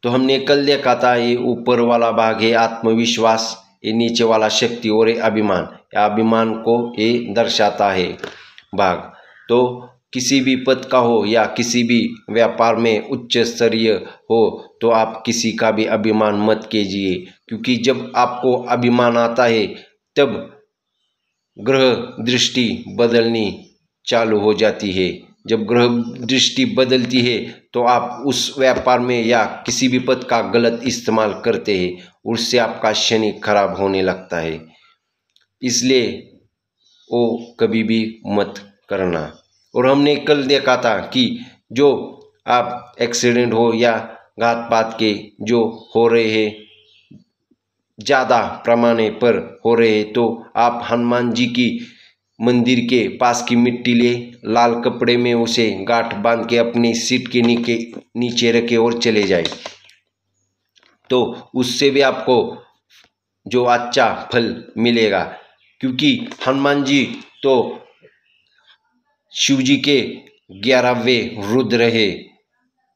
तो हमने कल देखा था ये ऊपर वाला भाग है आत्मविश्वास, ये नीचे वाला शक्ति और ये अभिमान। अभिमान को ये दर्शाता है भाग। तो किसी भी पद का हो या किसी भी व्यापार में उच्च स्तरीय हो तो आप किसी का भी अभिमान मत कीजिए, क्योंकि जब आपको अभिमान आता है तब ग्रह दृष्टि बदलनी चालू हो जाती है। जब ग्रह दृष्टि बदलती है तो आप उस व्यापार में या किसी भी पद का गलत इस्तेमाल करते हैं, उससे आपका शनि खराब होने लगता है। इसलिए वो कभी भी मत करना। और हमने कल देखा था कि जो आप एक्सीडेंट हो या घात पात के जो हो रहे हैं, ज़्यादा पैमाने पर हो रहे हैं, तो आप हनुमान जी की मंदिर के पास की मिट्टी ले, लाल कपड़े में उसे गांठ बांध के अपनी सीट के नीचे रखे और चले जाए, तो उससे भी आपको जो अच्छा फल मिलेगा। क्योंकि हनुमान जी तो शिव जी के 11वें रुद्र है।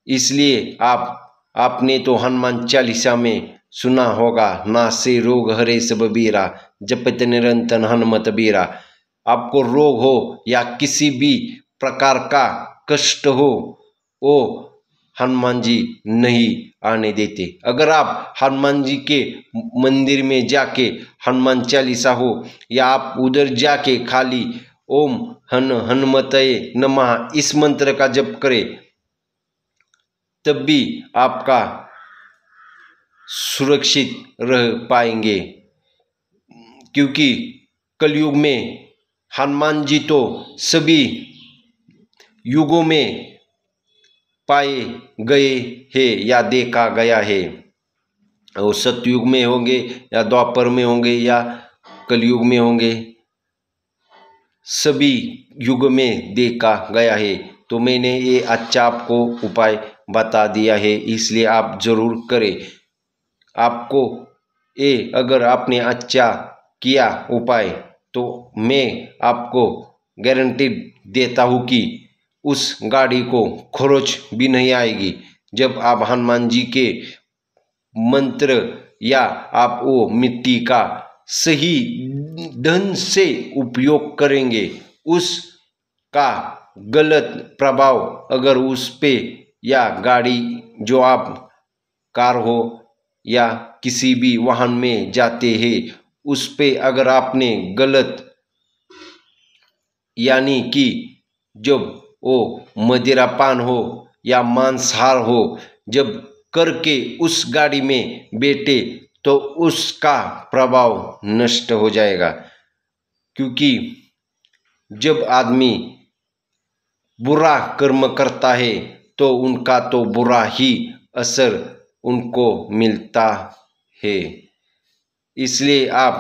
इसलिए आपने तो हनुमान चालीसा में सुना होगा, नासे रोग हरे सब बीरा, जपत निरंतर हनुमत बीरा। आपको रोग हो या किसी भी प्रकार का कष्ट हो, वो हनुमान जी नहीं आने देते। अगर आप हनुमान जी के मंदिर में जाके हनुमान चालीसा हो या आप उधर जाके खाली ओम हनुमतये नमः इस मंत्र का जप करें, तब भी आपका सुरक्षित रह पाएंगे। क्योंकि कलयुग में हनुमान जी तो सभी युगों में पाए गए हैं या देखा गया है। वो सतयुग में होंगे या द्वापर में होंगे या कलयुग में होंगे, सभी युग में देखा गया है। तो मैंने ये अच्छा आपको उपाय बता दिया है, इसलिए आप जरूर करें। आपको ये अगर आपने अच्छा किया उपाय, तो मैं आपको गारंटी देता हूँ कि उस गाड़ी को खरोच भी नहीं आएगी। जब आप हनुमान जी के मंत्र या आप वो मिट्टी का सही ढंग से उपयोग करेंगे, उसका गलत प्रभाव अगर उस पे या गाड़ी जो आप कार हो या किसी भी वाहन में जाते हैं उस पे अगर आपने गलत, यानी कि जब वो मदिरापान हो या मांसाहार हो, जब करके उस गाड़ी में बैठे तो उसका प्रभाव नष्ट हो जाएगा। क्योंकि जब आदमी बुरा कर्म करता है तो उनका तो बुरा ही असर उनको मिलता है। इसलिए आप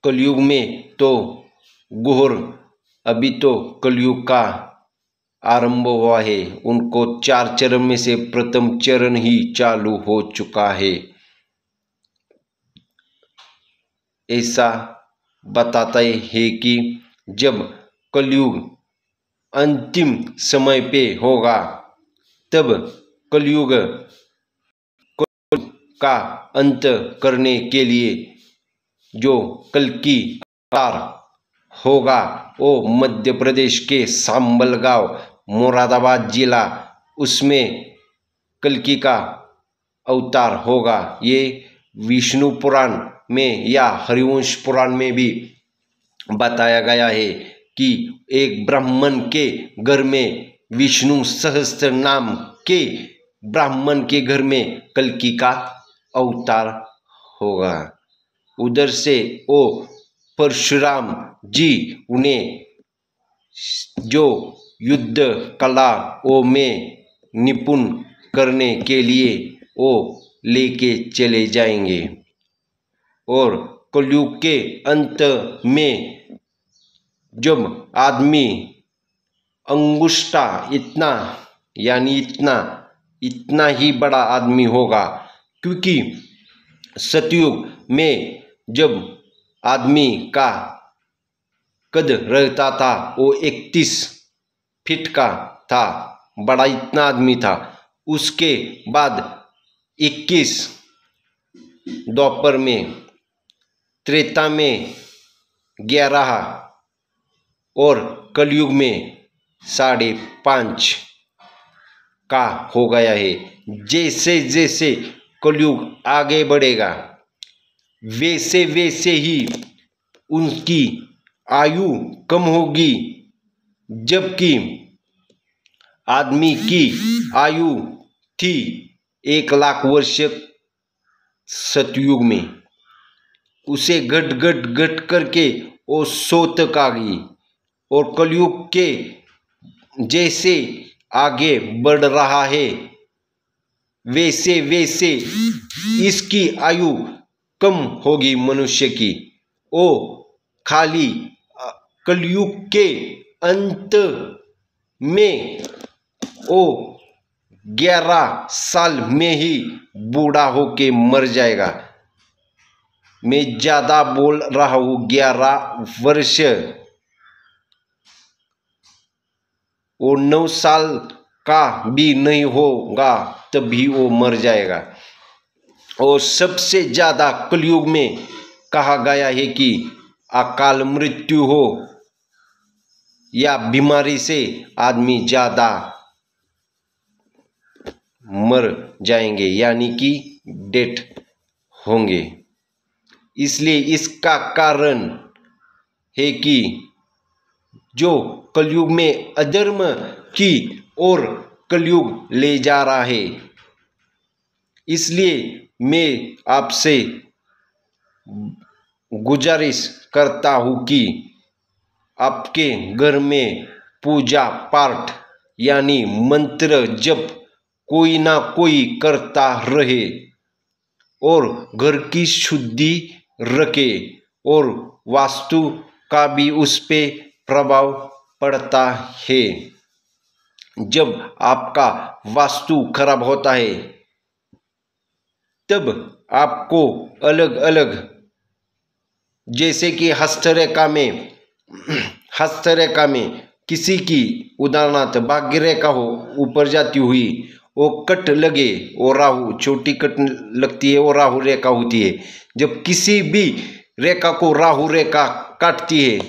कलयुग में तो घोर, अभी तो कलयुग का आरंभ हुआ है, उनको 4 चरण में से प्रथम चरण ही चालू हो चुका है। ऐसा बताता है कि जब कलयुग अंतिम समय पे होगा, तब कलयुग का अंत करने के लिए जो कल्कि अवतार होगा, वो मध्य प्रदेश के सांबल गांव मुरादाबाद जिला, उसमें कल्कि का अवतार होगा। ये विष्णु पुराण में या हरिवंश पुराण में भी बताया गया है कि एक ब्राह्मण के घर में, विष्णु सहस्त्र नाम के ब्राह्मण के घर में कल्कि का अवतार होगा। उधर से वो परशुराम जी उन्हें जो युद्ध कला वो में निपुण करने के लिए वो लेके चले जाएंगे। और कलयुग के अंत में जब आदमी अंगुष्ठा इतना, यानी इतना ही बड़ा आदमी होगा, क्योंकि सतयुग में जब आदमी का कद रहता था वो 31 फीट का था, बड़ा इतना आदमी था। उसके बाद 21 द्वापर में, त्रेता में 11 और कलयुग में 5.5 का हो गया है। जैसे जैसे कलयुग आगे बढ़ेगा वैसे वैसे ही उनकी आयु कम होगी, जबकि आदमी की आयु थी 1 लाख वर्ष सतयुग में, उसे घट घट घट करके वो 100 तक आ गई। और कलयुग के जैसे आगे बढ़ रहा है वैसे वैसे इसकी आयु कम होगी मनुष्य की। वो खाली कलयुग के अंत में वो 11 साल में ही बूढ़ा होके मर जाएगा। मैं ज़्यादा बोल रहा हूँ, 11 वर्ष, वो 9 साल का भी नहीं होगा तभी वो मर जाएगा। और सबसे ज़्यादा कलयुग में कहा गया है कि अकाल मृत्यु हो या बीमारी से आदमी ज़्यादा मर जाएंगे, यानी कि डेथ होंगे। इसलिए इसका कारण है कि जो कलयुग में अधर्म की ओर कलयुग ले जा रहा है। इसलिए मैं आपसे गुजारिश करता हूँ कि आपके घर में पूजा पाठ यानी मंत्र जप कोई ना कोई करता रहे और घर की शुद्धि रखे। और वास्तु का भी उस पे प्रभाव पड़ता है। जब आपका वास्तु खराब होता है तब आपको अलग अलग, जैसे कि हस्तरेखा में किसी की उदाहरणार्थ भाग्य रेखा हो ऊपर जाती हुई, वो कट लगे, वो राहु, छोटी कट लगती है वो राहु रेखा होती है। जब किसी भी रेखा को राहु रेखा काटती है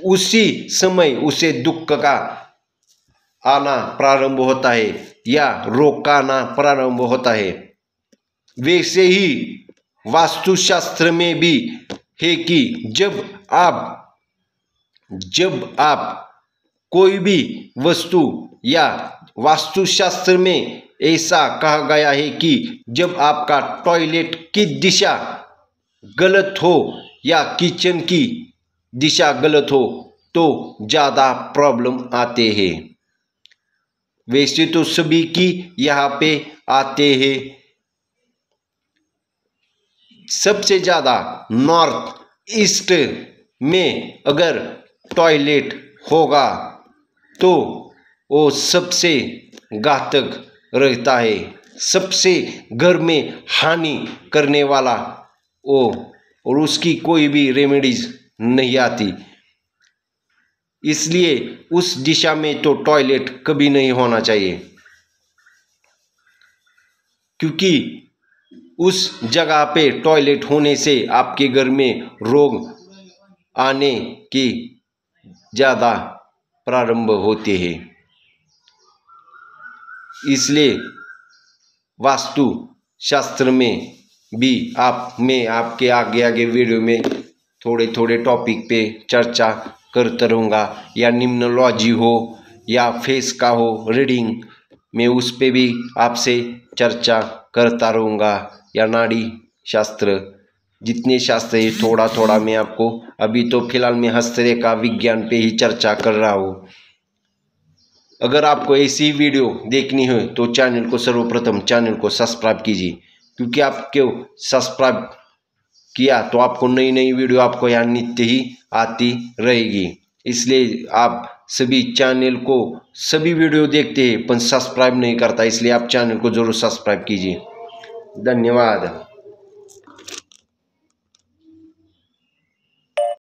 उसी समय उसे दुख का आना प्रारंभ होता है या रोग का आना प्रारंभ होता है। वैसे ही वास्तुशास्त्र में भी है कि जब आप कोई भी वस्तु, या वास्तुशास्त्र में ऐसा कहा गया है कि जब आपका टॉयलेट की दिशा गलत हो या किचन की दिशा गलत हो तो ज़्यादा प्रॉब्लम आते हैं। वैसे तो सभी की यहाँ पे आते हैं। सबसे ज़्यादा नॉर्थ ईस्ट में अगर टॉयलेट होगा तो वो सबसे घातक रहता है, सबसे घर में हानि करने वाला वो, और उसकी कोई भी रेमेडीज नहीं आती। इसलिए उस दिशा में तो टॉयलेट कभी नहीं होना चाहिए, क्योंकि उस जगह पे टॉयलेट होने से आपके घर में रोग आने की ज़्यादा प्रारंभ होते हैं। इसलिए वास्तु शास्त्र में भी मैं आपके आगे वीडियो में थोड़े टॉपिक पे चर्चा करता रहूँगा, या निम्नोलॉजी हो या फेस का हो रीडिंग, मैं उस पे भी आपसे चर्चा करता रहूँगा, या नाड़ी शास्त्र, जितने शास्त्र है थोड़ा थोड़ा मैं आपको, अभी तो फिलहाल मैं हस्तरेखा विज्ञान पे ही चर्चा कर रहा हूँ। अगर आपको ऐसी वीडियो देखनी हो तो चैनल को सर्वप्रथम चैनल को सब्सक्राइब कीजिए, क्योंकि आपको सब्सक्राइब किया तो आपको नई नई वीडियो आपको यहाँ नित्य ही आती रहेगी। इसलिए आप सभी चैनल को सभी वीडियो देखते हैं पर सब्सक्राइब नहीं करता, इसलिए आप चैनल को जरूर सब्सक्राइब कीजिए। धन्यवाद।